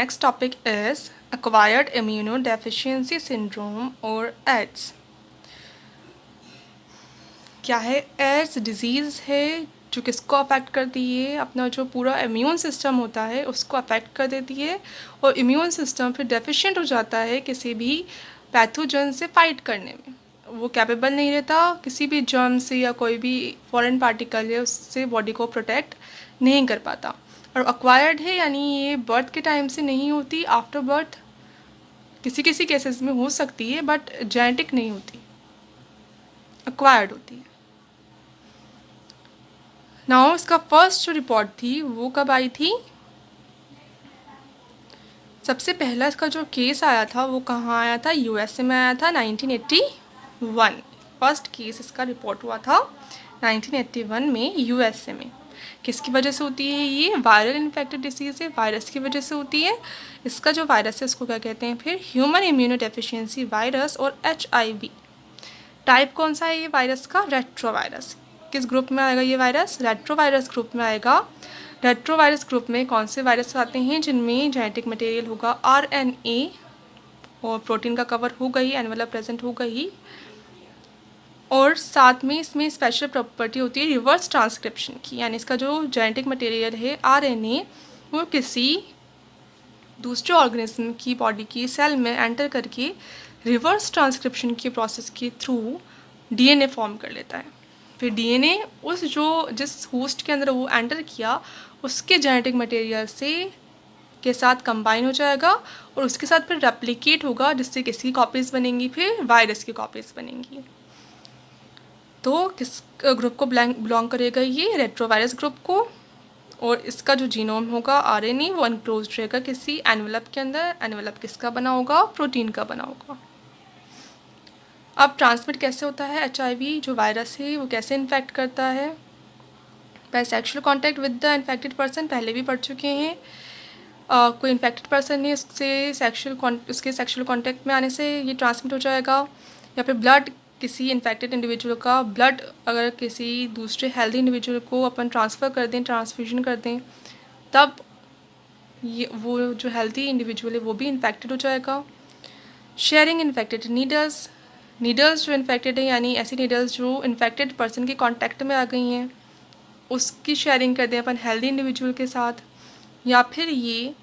Next topic is acquired immunodeficiency syndrome or AIDS. क्या है ads? Disease है जो किसको अफेक्ट करती है, अपना जो पूरा इम्यून सिस्टम होता है उसको अफेक्ट कर देती है और इम्यून सिस्टम फिर डेफिशिएंट हो जाता है किसी भी पैथोजन से फाइट करने में। वो कैपेबल नहीं रहता किसी भी जर्म से या कोई भी फॉरेन पार्टिकल है उससे बॉडी को प्रोटेक्ट नहीं कर पाता। और अक्वायर्ड है यानी ये बर्थ के टाइम से नहीं होती, आफ्टर बर्थ किसी किसी केसेस में हो सकती है बट जेनेटिक नहीं होती, अक्वायर्ड होती है। नाउ इसका फर्स्ट जो रिपोर्ट थी वो कब आई थी? सबसे पहला इसका जो केस आया था वो कहाँ आया था? यूएसए में आया था 1981। फर्स्ट केस इसका रिपोर्ट हुआ था 1981 में यूएसए में। किसकी वजह से होती है ये? वायरल इन्फेक्टेड डिसीज़ है, वायरस की वजह से होती है। इसका जो वायरस है उसको क्या कहते हैं फिर? ह्यूमन इम्यूनोडेफिशिएंसी वायरस और HIV। टाइप कौन सा है ये वायरस का? रेट्रोवायरस। किस ग्रुप में आएगा ये वायरस? रेट्रोवायरस ग्रुप में आएगा। रेट्रोवायरस ग्रुप में कौन से वायरस आते हैं? जिनमें जेनेटिक मटेरियल होगा RNA और प्रोटीन का कवर होगा ही, एनवेलप प्रेजेंट होगा ही, और साथ में इसमें स्पेशल प्रॉपर्टी होती है रिवर्स ट्रांसक्रिप्शन की, यानी इसका जो जेनेटिक मटेरियल है RNA वो किसी दूसरे ऑर्गेनिज्म की बॉडी की सेल में एंटर करके रिवर्स ट्रांसक्रिप्शन की प्रोसेस के थ्रू DNA फॉर्म कर लेता है। फिर DNA उस जो जिस होस्ट के अंदर वो एंटर किया उसके जेनेटिक मटेरियल से के साथ कंबाइन हो जाएगा और उसके साथ फिर रेप्लिकेट होगा, जिससे किसकी कॉपीज़ बनेंगी? फिर वायरस की कॉपीज़ बनेंगी। तो किस ग्रुप को बिलोंग करेगा ये? रेट्रोवायरस ग्रुप को। और इसका जो जीनोम होगा RNA वो अनक्लोज्ड रहेगा किसी एनवेलप के अंदर। एनवेलप किसका बना होगा? प्रोटीन का बना होगा। अब ट्रांसमिट कैसे होता है HIV जो वायरस है वो कैसे इन्फेक्ट करता है? By sexual contact with the infected person, पहले भी पढ़ चुके हैं। कोई इन्फेक्टेड पर्सन है उसके सेक्शुअल कांटेक्ट में आने से ये ट्रांसमिट हो जाएगा, या फिर ब्लड किसी इन्फेक्टेड इंडिविजुअल का ब्लड अगर किसी दूसरे हेल्दी इंडिविजुअल को अपन ट्रांसफ़र कर दें, ट्रांसफ्यूजन कर दें, तब ये वो जो हेल्दी इंडिविजुअल है वो भी इन्फेक्टेड हो जाएगा। शेयरिंग इन्फेक्टेड नीडल्स जो इन्फेक्टेड है यानी ऐसी नीडल्स जो इन्फेक्टेड पर्सन के कांटेक्ट में आ गई हैं उसकी शेयरिंग कर दें अपन हेल्दी इंडिविजुअल के साथ। या फिर ये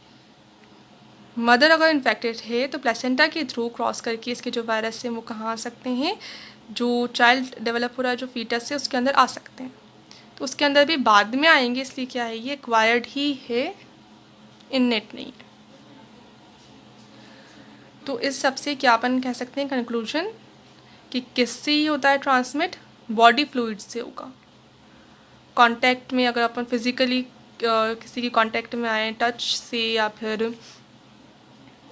मदर अगर इन्फेक्टेड है तो प्लेसेंटा के थ्रू क्रॉस करके इसके जो वायरस है वो कहाँ आ सकते हैं? जो चाइल्ड डेवलप हो रहा है जो फीटस है उसके अंदर आ सकते हैं। तो उसके अंदर भी बाद में आएंगे, इसलिए क्या है ये एक्वायर्ड ही है, इननेट नहीं है। तो इस सब से क्या अपन कह सकते हैं कंक्लूजन कि किससे ही होता है ट्रांसमिट? बॉडी फ्लूइड से होगा। कांटेक्ट में अगर अपन फिजिकली किसी की कांटेक्ट में आए, टच से, या फिर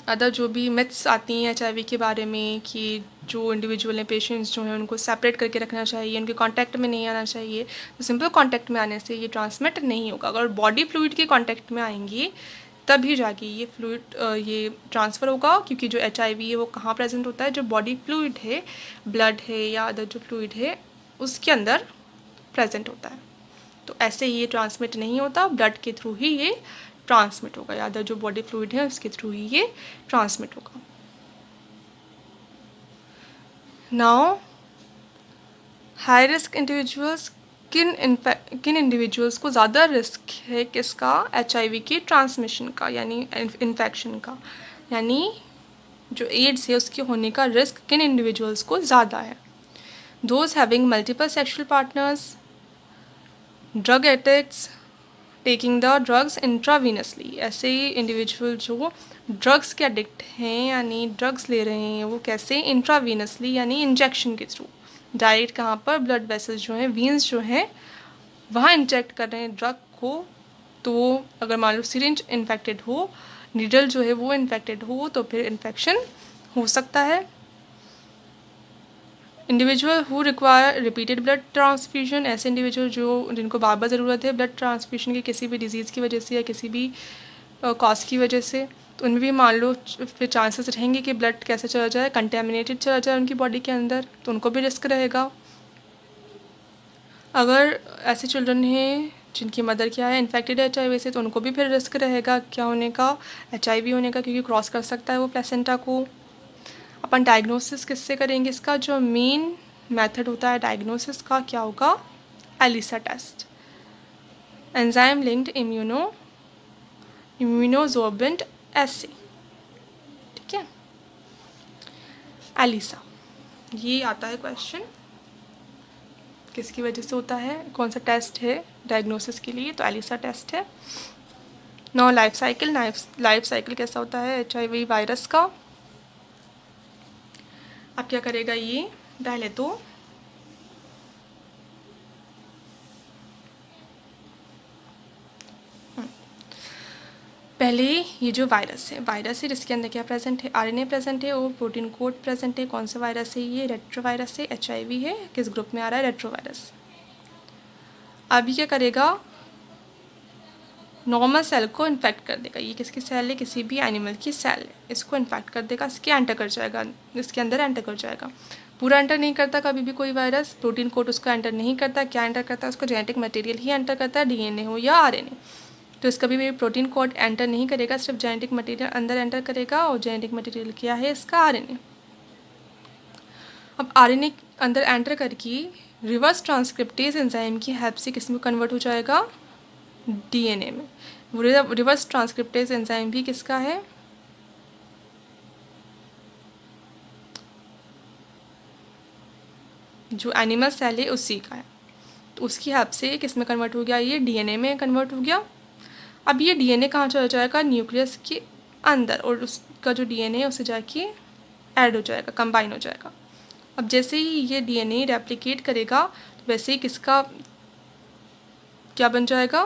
अदर जो भी मिथ्स आती हैं HIV के बारे में कि जो इंडिविजुअल हैं, पेशेंट्स जो हैं उनको सेपरेट करके रखना चाहिए, उनके कांटेक्ट में नहीं आना चाहिए, तो सिंपल कांटेक्ट में आने से ये ट्रांसमिट नहीं होगा। अगर बॉडी फ्लूइड के कांटेक्ट में आएंगे तभी जाके ये फ्लूइड ये ट्रांसफ़र होगा, क्योंकि जो HIV है वो कहाँ प्रेजेंट होता है? जो बॉडी फ्लूइड है, ब्लड है या अदर जो फ्लूइड है उसके अंदर प्रेजेंट होता है। तो ऐसे ही ये ट्रांसमिट नहीं होता, ब्लड के थ्रू ही ये ट्रांसमिट होगा, या अदर जो बॉडी फ्लूइड है उसके थ्रू ही ये ट्रांसमिट होगा। नाउ हाई रिस्क इंडिविजुअल्स, किन इंडिविजुअल्स को ज़्यादा रिस्क है किसका? HIV के ट्रांसमिशन का यानी इन्फेक्शन का, यानी जो एड्स है उसके होने का रिस्क किन इंडिविजुअल्स को ज़्यादा है? Those having multiple sexual partners, drug addicts, taking the drugs intravenously, ऐसे इंडिविजुअल जो ड्रग्स के एडिक्ट हैं यानी ड्रग्स ले रहे हैं वो कैसे? इंट्रावीनसली यानी इंजेक्शन के थ्रू। डायरेक्ट कहाँ पर? ब्लड वेसल्स जो हैं, वीन्स जो हैं वहाँ इंजेक्ट कर रहे हैं ड्रग को। तो अगर मान लो सिरिंज इन्फेक्टेड हो, नीडल जो है वो इन्फेक्टेड हो, तो फिर इन्फेक्शन हो सकता है। Individual who require repeated blood transfusion, ऐसे इंडिविजुअल जो जिनको बार बार ज़रूरत है ब्लड ट्रांसफ्यूजन की किसी भी डिजीज़ की वजह से या किसी भी कॉज की वजह से, तो उनमें भी मान लो फिर चांसेस रहेंगे कि ब्लड कैसे चला जाए, कंटेमिनेटेड चला जाए उनकी बॉडी के अंदर, तो उनको भी रिस्क रहेगा। अगर ऐसे चिल्ड्रन हैं जिनकी मदर क्या है इन्फेक्टेड है HIV से, तो उनको भी फिर रिस्क रहेगा क्या होने का, HIV होने का, क्योंकि क्रॉस कर सकता है वो प्लेसेंटा को। अपन डायग्नोसिस किससे करेंगे, इसका जो मेन मेथड होता है डायग्नोसिस का क्या होगा, एलिसा टेस्ट, एंजाइम लिंक्ड इम्यूनोसोर्बेंट एसे, ठीक है। एलिसा, ये आता है क्वेश्चन, किसकी वजह से होता है, कौन सा टेस्ट है डायग्नोसिस के लिए, तो एलिसा टेस्ट है। नो लाइफ साइकिल कैसा होता है HIV वायरस का। अब क्या करेगा ये, पहले तो पहले ये जो वायरस है जिसके अंदर क्या प्रेजेंट है, RNA प्रेजेंट है और प्रोटीन कोड प्रेजेंट है। कौन सा वायरस है ये, रेट्रोवायरस है। HIV है, किस ग्रुप में आ रहा है, रेट्रोवायरस। अब ये क्या करेगा, नॉर्मल सेल को इन्फेक्ट कर देगा। ये किसकी सेल है, किसी भी एनिमल की सेल है, इसको इन्फेक्ट कर देगा, इसके एंटर कर जाएगा, इसके अंदर एंटर कर जाएगा। पूरा एंटर नहीं करता कभी भी कोई वायरस, प्रोटीन कोड उसको एंटर नहीं करता। क्या एंटर करता है, उसको जेनेटिक मटेरियल ही एंटर करता है, DNA हो या RNA। तो इसका भी प्रोटीन कोड एंटर नहीं करेगा, सिर्फ जेनेटिक मटेरियल अंदर एंटर करेगा, और जेनेटिक मटेरियल क्या है इसका, RNA। अब RNA अंदर एंटर करके रिवर्स ट्रांसक्रिप्टेज एंजाइम की हेल्प से किस में कन्वर्ट हो जाएगा, DNA में। रिवर्स ट्रांसक्रिप्टेज एंजाइम भी किसका है, जो एनिमल सेल है उसी का है। तो उसकी हेल्प से किस में कन्वर्ट हो गया, ये DNA में कन्वर्ट हो गया। अब ये DNA कहाँ चला जाएगा, न्यूक्लियस के अंदर, और उसका जो DNA है उससे जाके ऐड हो जाएगा, कंबाइन हो जाएगा। अब जैसे ही ये DNA रेप्लिकेट करेगा, तो वैसे ही किसका क्या बन जाएगा,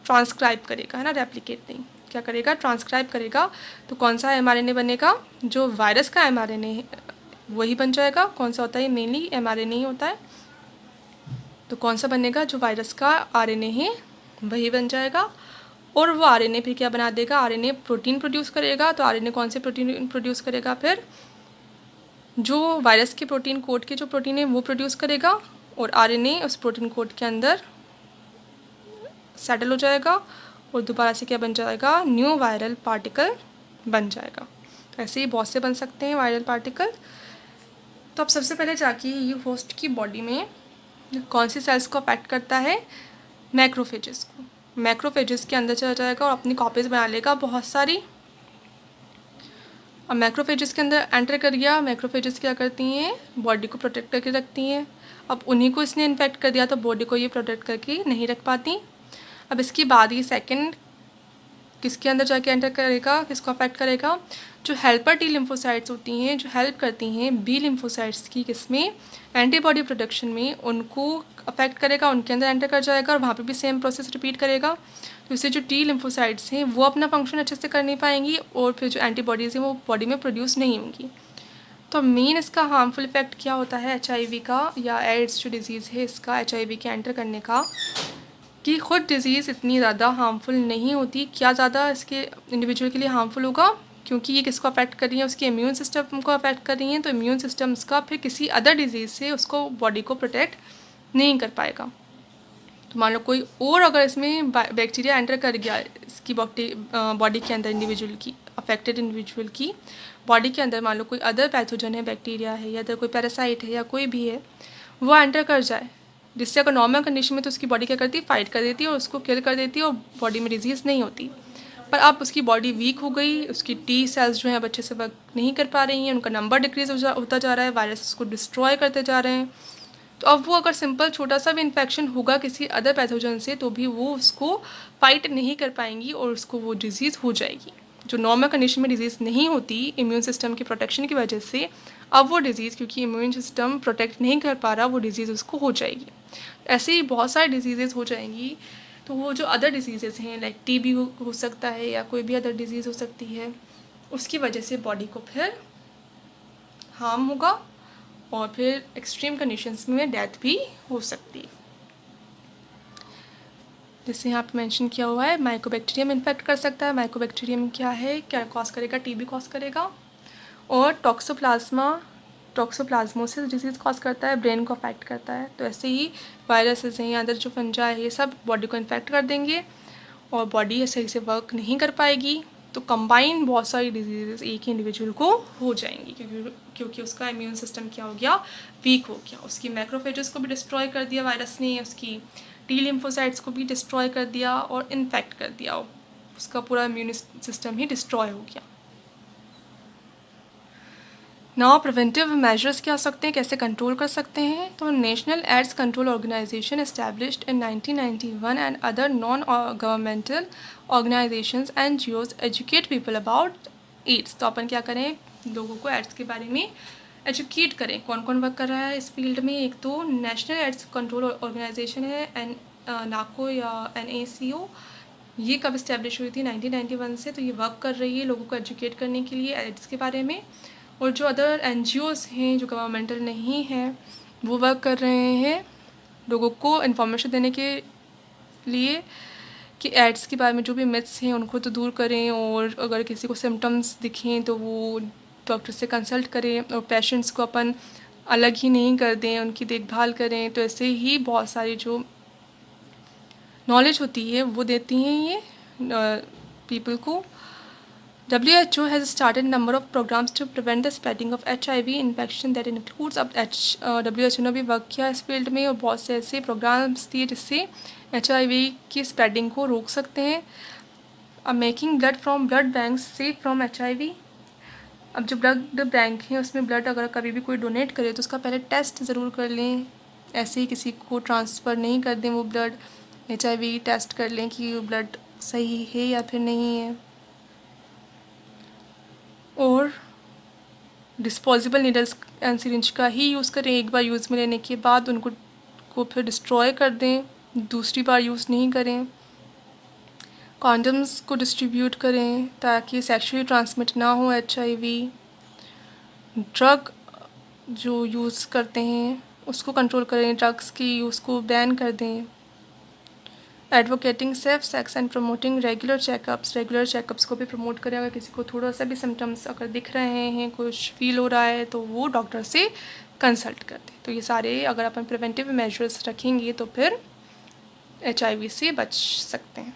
ट्रांसक्राइब करेगा, है ना, रेप्लिकेट नहीं, क्या करेगा, ट्रांसक्राइब करेगा। तो कौन सा mRNA बनेगा, जो वायरस का mRNA है वही बन जाएगा। कौन सा होता है, मेनली mRNA ही होता है। तो कौन सा बनेगा, जो वायरस का RNA है वही बन जाएगा। और वो RNA फिर क्या बना देगा, RNA प्रोटीन प्रोड्यूस करेगा। तो RNA कौन से प्रोटीन प्रोड्यूस करेगा, फिर जो वायरस के प्रोटीन कोड के जो प्रोटीन है वो प्रोड्यूस करेगा, और RNA उस प्रोटीन कोड के अंदर सेटल हो जाएगा, और दोबारा से क्या बन जाएगा, न्यू वायरल पार्टिकल बन जाएगा। ऐसे ही बहुत से बन सकते हैं वायरल पार्टिकल। तो अब सबसे पहले जाके ये होस्ट की बॉडी में कौन सी सेल्स को अफेक्ट करता है, मैक्रोफेजेस को। मैक्रोफेजेस के अंदर चला जाएगा और अपनी कॉपीज़ बना लेगा बहुत सारी। अब मैक्रोफेजेस के अंदर एंटर कर गया, मैक्रोफेजेस क्या करती हैं, बॉडी को प्रोटेक्ट करके रखती हैं। अब उन्हीं को इसने इन्फेक्ट कर दिया तो बॉडी को ये प्रोटेक्ट करके नहीं रख पाती। अब इसके बाद ये सेकंड किसके अंदर जाके एंटर करेगा, किसको अफेक्ट करेगा, जो हेल्पर T लिम्फोसाइट्स होती हैं, जो हेल्प करती हैं B लिम्फोसाइट्स की किसमें, एंटीबॉडी प्रोडक्शन में, उनको अफेक्ट करेगा, उनके अंदर एंटर कर जाएगा, और वहाँ पे भी सेम प्रोसेस रिपीट करेगा। तो इससे जो T लिम्फोसाइट्स हैं वो अपना फंक्शन अच्छे से कर नहीं पाएंगी, और फिर जो एंटीबॉडीज़ हैं वो बॉडी में प्रोड्यूस नहीं होंगी। तो मेन इसका हार्मफुल इफेक्ट क्या होता है HIV का, या एड्स जो डिज़ीज़ है इसका, HIV के एंटर करने का, कि ख़ुद डिज़ीज़ इतनी ज़्यादा हार्मफुल नहीं होती। क्या ज़्यादा इसके इंडिविजुअल के लिए हार्मफुल होगा, क्योंकि ये किसको अफेक्ट कर रही है, उसके इम्यून सिस्टम को अफेक्ट कर रही हैं। तो इम्यून सिस्टम उसका फिर किसी अदर डिज़ीज़ से उसको बॉडी को प्रोटेक्ट नहीं कर पाएगा। तो मान लो कोई और अगर इसमें बैक्टीरिया एंटर कर गया इसकी बॉडी के अंदर, इंडिविजुअल की, अफेक्टेड इंडिविजुअल की बॉडी के अंदर, मान लो कोई अदर पैथोजन है, बैक्टीरिया है या अदर कोई पैरासाइट है या कोई भी है, वो एंटर कर जाए, जिससे अगर नॉर्मल कंडीशन में तो उसकी बॉडी क्या करती है, फाइट कर देती है और उसको किल कर देती है, और बॉडी में डिजीज़ नहीं होती। पर अब उसकी बॉडी वीक हो गई, उसकी T सेल्स जो हैं अच्छे से वर्क नहीं कर पा रही हैं, उनका नंबर डिक्रीज होता जा रहा है, वायरस उसको डिस्ट्रॉय करते जा रहे हैं। तो अब वो अगर सिंपल छोटा सा भी इन्फेक्शन होगा किसी अदर पैथोजन से, तो भी वो उसको फाइट नहीं कर पाएंगी और उसको वो डिज़ीज़ हो जाएगी। जो नॉर्मल कंडीशन में डिज़ीज़ नहीं होती इम्यून सिस्टम की प्रोटेक्शन की वजह से, अब वो डिज़ीज़ क्योंकि इम्यून सिस्टम प्रोटेक्ट नहीं कर पा रहा, वो डिज़ीज़ उसको हो जाएगी। ऐसे ही बहुत सारी डिजीज़ हो जाएंगी। तो वो जो अदर डिजीज़ हैं, लाइक TB हो सकता है या कोई भी अदर डिज़ीज़ हो सकती है, उसकी वजह से बॉडी को फिर हार्म होगा, और फिर एक्सट्रीम कंडीशंस में डेथ भी हो सकती है। जैसे यहाँ पे मेंशन किया हुआ है, माइकोबैक्टीरियम इन्फेक्ट कर सकता है। माइकोबैक्टीरियम क्या है, क्या कॉज करेगा, TB कॉज करेगा। और टॉक्सोप्लाज्मोसिस डिजीज़ कॉज करता है, ब्रेन को अफेक्ट करता है। तो ऐसे ही वायरसेस हैं या अदर जो फंजा है ये सब बॉडी को इन्फेक्ट कर देंगे और बॉडी सही से वर्क नहीं कर पाएगी, तो कंबाइन बहुत सारी डिजीज़ एक ही इंडिविजुअल को हो जाएंगी, क्योंकि उसका इम्यून सिस्टम क्या हो गया, वीक हो गया। उसकी मैक्रोफेजेस को भी डिस्ट्रॉय कर दिया वायरस ने, उसकी टी लिम्फोसाइट्स को भी डिस्ट्रॉय कर दिया और इन्फेक्ट कर दिया, उसका पूरा इम्यून सिस्टम ही डिस्ट्रॉय हो गया। नाउ प्रिवेंटिव मेजर्स क्या हो सकते हैं, कैसे कंट्रोल कर सकते हैं। तो national AIDS control organisation established in 1991 and other non governmental organisations NGOs educate people about AIDS. तो अपन क्या करें, लोगों को एड्स के बारे में एजुकेट करें। कौन कौन वर्क कर रहा है इस फील्ड में, एक तो नेशनल एड्स कंट्रोल ऑर्गेनाइजेशन है नाको या NACO। ये कब इस्टेब्लिश हुई थी, 1991 से। तो ये वर्क कर रही है लोगों को एजुकेट करने के लिए एड्स के बारे में। और जो अदर NGOs हैं जो गवर्नमेंटल नहीं हैं, वो वर्क कर रहे हैं लोगों को इन्फॉर्मेशन देने के लिए कि एड्स के बारे में जो भी मिथ्स हैं उनको तो दूर करें, और अगर किसी को सिम्टम्स दिखें तो वो डॉक्टर से कंसल्ट करें, और पेशेंट्स को अपन अलग ही नहीं कर दें, उनकी देखभाल करें। तो ऐसे ही बहुत सारी जो नॉलेज होती है वो देती हैं ये पीपल को। WHO has started a number of programs to prevent the spreading of HIV infection that includes अब WHO ने भी वर्क किया इस फील्ड में, और बहुत से ऐसे प्रोग्राम्स दिए जिससे HIV की स्प्रेडिंग को रोक सकते हैं। अब making blood from blood bank safe from HIV। अब जो ब्लड बैंक है उसमें ब्लड अगर कभी भी कोई डोनेट करे तो उसका पहले टेस्ट ज़रूर कर लें, ऐसे ही किसी को ट्रांसफ़र नहीं कर दें वो ब्लड। HIV टेस्ट कर लें कि वो ब्लड सही है या फिर नहीं है। और डिस्पोजेबल नीडल्स एंड सिरिंज का ही यूज़ करें, एक बार यूज़ में लेने के बाद उनको फिर डिस्ट्रॉय कर दें, दूसरी बार यूज़ नहीं करें। कॉन्डम्स को डिस्ट्रीब्यूट करें ताकि सेक्सुअली ट्रांसमिट ना हो HIV। ड्रग जो यूज़ करते हैं उसको कंट्रोल करें, ड्रग्स की यूज़ को बैन कर दें। Advocating safe sex and promoting regular checkups को भी प्रमोट करें। अगर किसी को थोड़ा सा भी सिम्टम्स अगर दिख रहे हैं, कुछ फील हो रहा है, तो वो डॉक्टर से कंसल्ट कर दें। तो ये सारे अगर अपन प्रिवेंटिव मेजर्स रखेंगे तो फिर HIV से बच सकते हैं।